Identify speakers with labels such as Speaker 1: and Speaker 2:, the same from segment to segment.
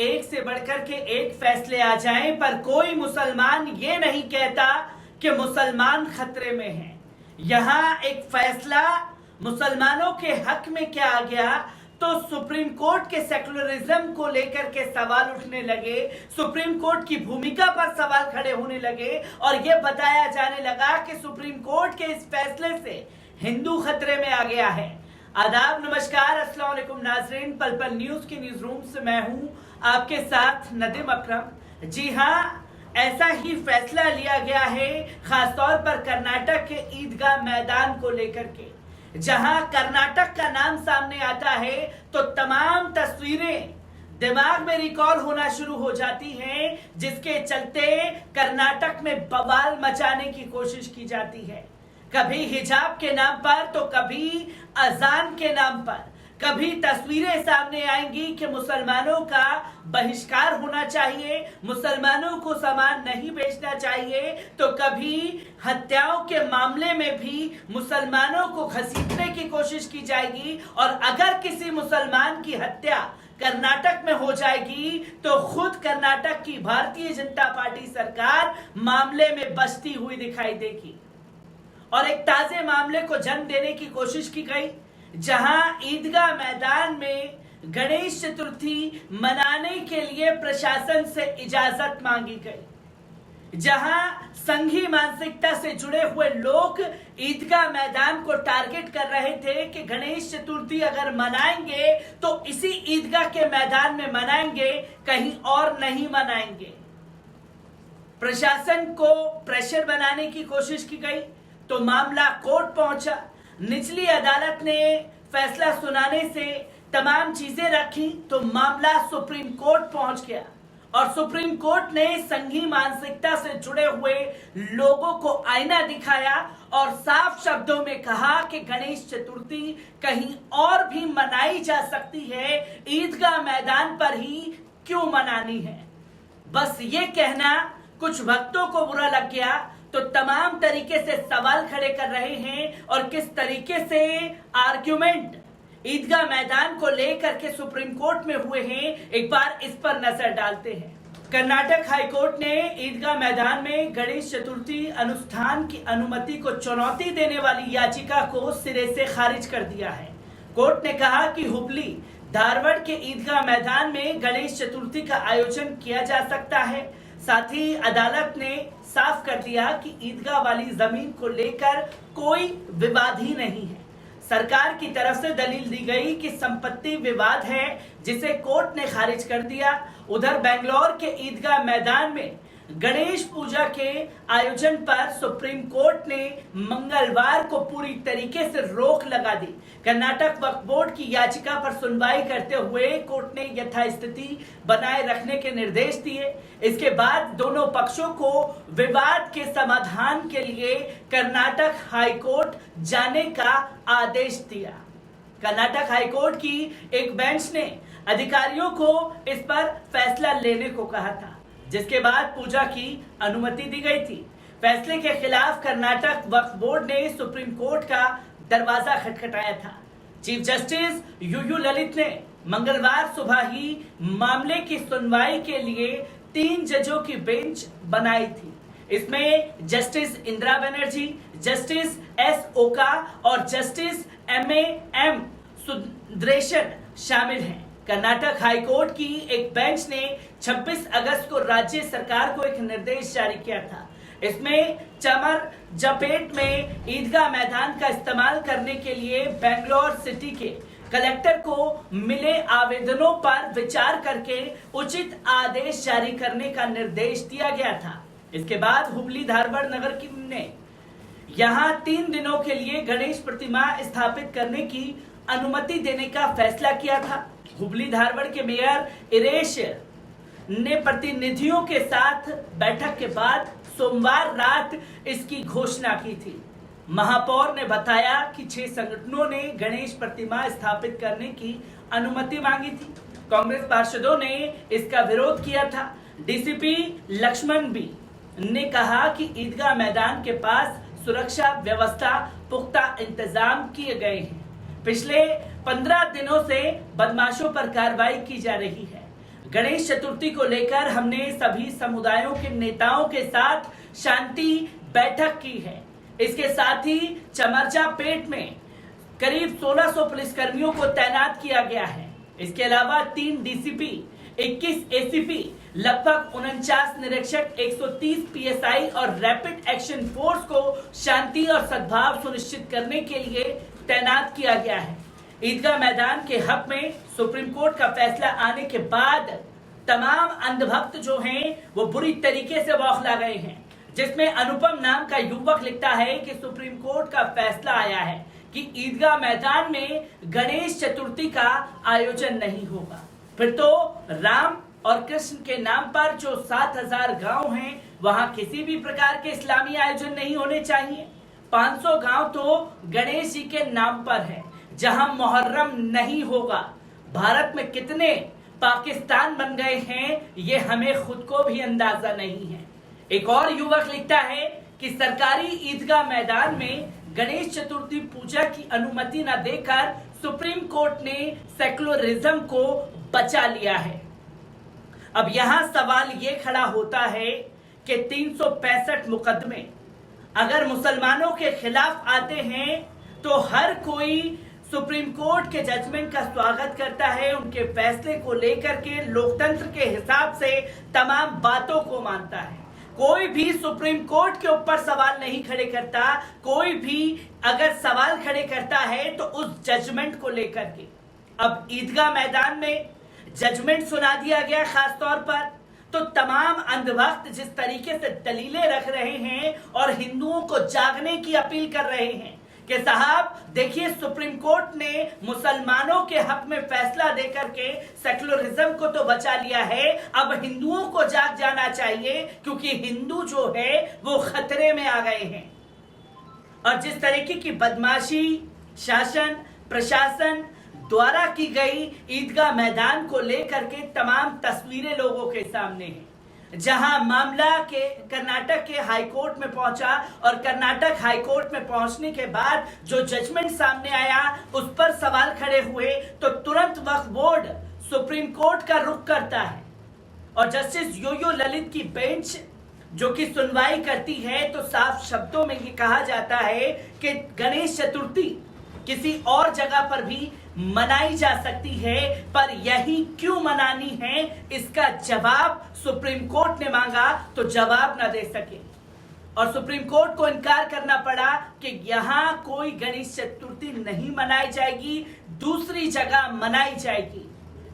Speaker 1: एक से बढ़कर के एक फैसले आ जाएं, पर कोई मुसलमान ये नहीं कहता कि मुसलमान खतरे में हैं। यहां एक फैसला मुसलमानों के हक में क्या आ गया तो सुप्रीम कोर्ट के सेकुलरिज्म को लेकर के सवाल उठने लगे, सुप्रीम कोर्ट की भूमिका पर सवाल खड़े होने लगे और यह बताया जाने लगा कि सुप्रीम कोर्ट के इस फैसले से हिंदू खतरे में आ गया है। आदाब, नमस्कार, अस्सलाम वालेकुम नाजरीन। पल पल न्यूज की न्यूज रूम से मैं हूं आपके साथ नदीम अकरम। जी हां, ऐसा ही फैसला लिया गया है खासतौर पर कर्नाटक के ईदगाह मैदान को लेकर के। जहां कर्नाटक का नाम सामने आता है तो तमाम तस्वीरें दिमाग में रिकॉल होना शुरू हो जाती हैं, जिसके चलते कर्नाटक में बवाल मचाने की कोशिश की जाती है। कभी हिजाब के नाम पर तो कभी अजान के नाम पर, कभी तस्वीरें सामने आएंगी कि मुसलमानों का बहिष्कार होना चाहिए, मुसलमानों को सामान नहीं बेचना चाहिए, तो कभी हत्याओं के मामले में भी मुसलमानों को घसीटने की कोशिश की जाएगी। और अगर किसी मुसलमान की हत्या कर्नाटक में हो जाएगी तो खुद कर्नाटक की भारतीय जनता पार्टी सरकार मामले में बचती हुई दिखाई देगी। और एक ताजे मामले को जन्म देने की कोशिश की गई, जहां ईदगाह मैदान में गणेश चतुर्थी मनाने के लिए प्रशासन से इजाजत मांगी गई, जहां संघी मानसिकता से जुड़े हुए लोग ईदगाह मैदान को टारगेट कर रहे थे कि गणेश चतुर्थी अगर मनाएंगे तो इसी ईदगाह के मैदान में मनाएंगे, कहीं और नहीं मनाएंगे। प्रशासन को प्रेशर बनाने की कोशिश की गई तो मामला कोर्ट पहुंचा। निचली अदालत ने फैसला सुनाने से तमाम चीजें रखी तो मामला सुप्रीम कोर्ट पहुंच गया और सुप्रीम कोर्ट ने संघी मानसिकता से जुड़े हुए लोगों को आईना दिखाया और साफ शब्दों में कहा कि गणेश चतुर्थी कहीं और भी मनाई जा सकती है, ईदगाह मैदान पर ही क्यों मनानी है। बस ये कहना कुछ भक्तों को बुरा लग गया तो तमाम तरीके से सवाल खड़े कर रहे हैं और किस तरीके से आर्ग्यूमेंट ईदगाह मैदान को लेकर के सुप्रीम कोर्ट में हुए हैं, एक बार इस पर नजर डालते हैं। कर्नाटक हाईकोर्ट ने ईदगाह मैदान में गणेश चतुर्थी अनुष्ठान की अनुमति को चुनौती देने वाली याचिका को सिरे से खारिज कर दिया है। कोर्ट ने कहा कि हुबली धारवाड़ के ईदगाह मैदान में गणेश चतुर्थी का आयोजन किया जा सकता है। साथ ही अदालत ने साफ कर दिया कि ईदगाह वाली जमीन को लेकर कोई विवाद ही नहीं है। सरकार की तरफ से दलील दी गई कि संपत्ति विवाद है, जिसे कोर्ट ने खारिज कर दिया। उधर बेंगलोर के ईदगाह मैदान में गणेश पूजा के आयोजन पर सुप्रीम कोर्ट ने मंगलवार को पूरी तरीके से रोक लगा दी। कर्नाटक वक्फ बोर्ड की याचिका पर सुनवाई करते हुए कोर्ट ने यथास्थिति बनाए रखने के निर्देश दिए। इसके बाद दोनों पक्षों को विवाद के समाधान के लिए कर्नाटक हाईकोर्ट जाने का आदेश दिया। कर्नाटक हाईकोर्ट की एक बेंच ने अधिकारियों को इस पर फैसला लेने को कहा था, जिसके बाद पूजा की अनुमति दी गई थी। फैसले के खिलाफ कर्नाटक वक्फ बोर्ड ने सुप्रीम कोर्ट का दरवाजा खटखटाया था। चीफ जस्टिस यूयू ललित ने मंगलवार सुबह ही मामले की सुनवाई के लिए 3 जजों की बेंच बनाई थी। इसमें justice Indira Banerjee, justice S ओका और जस्टिस एम सुंदरेशन शामिल हैं। कर्नाटक हाईकोर्ट की एक बेंच ने 26 अगस्त को राज्य सरकार को एक निर्देश जारी किया था। इसमें चमर जपेट में ईदगाह मैदान का इस्तेमाल करने के लिए बेंगलोर सिटी के कलेक्टर को मिले आवेदनों पर विचार करके उचित आदेश जारी करने का निर्देश दिया गया था। इसके बाद हुबली धारवाड़ नगर निगम ने यहां 3 दिनों के लिए गणेश प्रतिमा स्थापित करने की अनुमति देने का फैसला किया था। हुबली धारवाड़ के मेयर इरेश ने प्रतिनिधियों के साथ बैठक के बाद सोमवार रात इसकी घोषणा की थी। महापौर ने बताया कि 6 संगठनों ने गणेश प्रतिमा स्थापित करने की अनुमति मांगी थी। कांग्रेस पार्षदों ने इसका विरोध किया था। डीसीपी लक्ष्मण बी ने कहा कि ईदगाह मैदान के पास सुरक्षा व्यवस्था पुख्ता इंतजाम किए गए हैं। पिछले 15 दिनों से बदमाशों पर कार्रवाई की जा रही है। गणेश चतुर्थी को लेकर हमने सभी समुदायों के नेताओं के साथ शांति बैठक की है। इसके साथ ही चमरजा पेट में करीब 1600 पुलिसकर्मियों को तैनात किया गया है। इसके अलावा 3 डीसीपी, 21 एसीपी, लगभग 49 निरीक्षक, 130 पीएसआई और रैपिड एक्शन फोर्स को शांति और सद्भाव सुनिश्चित करने के लिए तैनात किया गया है। ईदगाह मैदान के हक में सुप्रीम कोर्ट का फैसला आने के बाद तमाम अंधभक्त जो हैं वो बुरी तरीके से बौखला गए हैं, जिसमें अनुपम नाम का युवक लिखता है कि सुप्रीम कोर्ट का फैसला आया है कि ईदगाह मैदान में गणेश चतुर्थी का आयोजन नहीं होगा। फिर तो राम और कृष्ण के नाम पर जो 7000 गांव हैं वहां किसी भी प्रकार के इस्लामी आयोजन नहीं होने चाहिए। 500 गांव तो गणेश जी के नाम पर है जहां मुहर्रम नहीं होगा। भारत में कितने पाकिस्तान बन गए हैं ये हमें खुद को भी अंदाजा नहीं है। एक और युवक लिखता है कि सरकारी ईदगाह मैदान में गणेश चतुर्थी पूजा की अनुमति न देकर सुप्रीम कोर्ट ने सेकुलरिज्म को बचा लिया है। अब यहां सवाल ये खड़ा होता है कि 365 मुकदमे अगर मुसलमानों के खिलाफ आते हैं तो हर कोई सुप्रीम कोर्ट के जजमेंट का स्वागत करता है, उनके फैसले को लेकर के लोकतंत्र के हिसाब से तमाम बातों को मानता है। कोई भी सुप्रीम कोर्ट के ऊपर सवाल नहीं खड़े करता। कोई भी अगर सवाल खड़े करता है तो उस जजमेंट को लेकर के। अब ईदगाह मैदान में जजमेंट सुना दिया गया खास तौर पर, तो तमाम अंधभक्त जिस तरीके से दलीलें रख रहे हैं और हिंदुओं को जागने की अपील कर रहे हैं कि साहब देखिए सुप्रीम कोर्ट ने मुसलमानों के हक में फैसला देकर के सेकुलरिज्म को तो बचा लिया है, अब हिंदुओं को जाग जाना चाहिए क्योंकि हिंदू जो है वो खतरे में आ गए हैं। और जिस तरीके की बदमाशी शासन प्रशासन द्वारा की गई ईदगाह मैदान को लेकर के तमाम तस्वीरें लोगों के सामने हैं, जहां मामला के कर्नाटक के हाई कोर्ट में पहुंचा और कर्नाटक हाई कोर्ट में पहुंचने के बाद जो जजमेंट सामने आया उस पर सवाल खड़े हुए तो तुरंत वक्फ बोर्ड सुप्रीम कोर्ट का रुख करता है और जस्टिस योयो ललित की बेंच जो कि सुनवाई करती है तो साफ शब्दों में ये कहा जाता है कि गणेश चतुर्थी किसी और जगह पर भी मनाई जा सकती है, पर यही क्यों मनानी है इसका जवाब सुप्रीम कोर्ट ने मांगा तो जवाब न दे सके और सुप्रीम कोर्ट को इनकार करना पड़ा कि यहां कोई गणेश चतुर्थी नहीं मनाई जाएगी, दूसरी जगह मनाई जाएगी।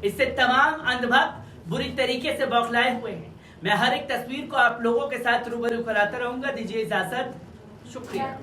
Speaker 1: इससे तमाम अंधभक्त बुरी तरीके से बौखलाए हुए हैं। मैं हर एक तस्वीर को आप लोगों के साथ रूबरू कराता रहूंगा। दीजिए इजाजत, शुक्रिया।